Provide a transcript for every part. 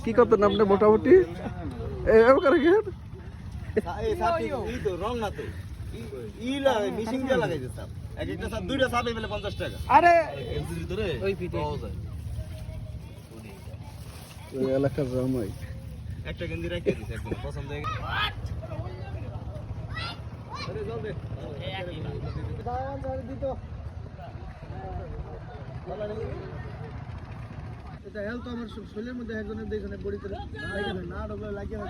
কি কত নাম না মোটামুটি এরকম করে কি এই সাথে এই তো রং না তো ইলা মিশিং দিয়ে লাগাইছে স্যার এক একটা স্যার দুইটা সাপে পেলে 50 টাকা আরে এর ভিতরে ওই ফিটে পাওয়া যায় ওই এলাকার জামাই একটা গেঞ্জি রেখে দিছে একদম পছন্দ হয়ে গেছে আরে যাও দে দাওয়ান ধরে দিত এটা হেলথ আমার শরীরের মধ্যে একজনের দেখনে বডিতে লাগে না ডবল লাগে না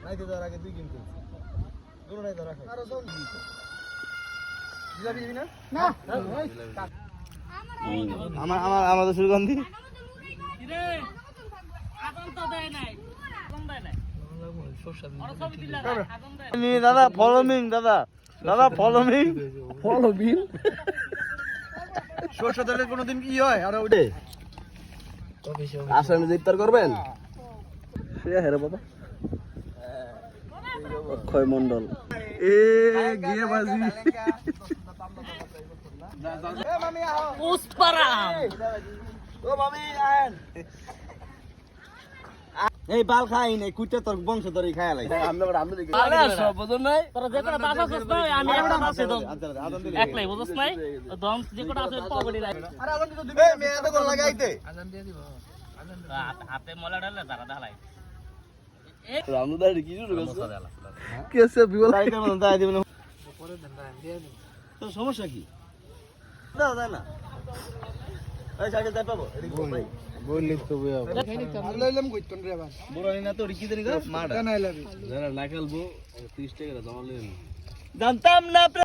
নাইতে দাও আগে দুই গেম করছি দুটো নাই দাও রাখো আরো সব জিলাপি দিবি না না আমার আমার আমাদের সুগন্ধি কি রে আগুন তো দেয় নাই আগুন দেয় নাই দাদা ফলো মি দাদা দাদা ফলো মি সরষে তেলের কোনোদিন কি হয় আর ওঠে আসামে ইফতার করবেন সে হেরে বাবা অক্ষয় মন্ডল এ গিয়ে বাজি পুষ্পারাম ও মামি আয়েন এই বাল খাই নাই কুইটা তোর বংশ ধরে খায় লাই আমরা দেখি আরে সব বুঝুন নাই তোরা যে কোটা বাসা করছ না আমি একটা বাসে দম একলাই বুঝছ নাই দম যে কোটা আছে পগড়ি লাই আরে আজান দিতে দিবে মে এত করে লাগাইতে আজান দিয়ে দিব হাতে মলা ডালে দাঁড়া দাঁড়াই রামদার কি শুরু করছো কেসে বিবল তাই কেন দাই দিবেন পরে দেন দিয়ে দিন তো সমস্যা কি দাও দাও না এই সাইকেল যাই পাবো এদিকে ভাই বললি তো ভাই আর লইলাম কইতন রে আবার বড়ানি না তো রিকি দেনি গা মাডা যারা না খেলবো 30 টাকা জমা লইলেন জানতাম না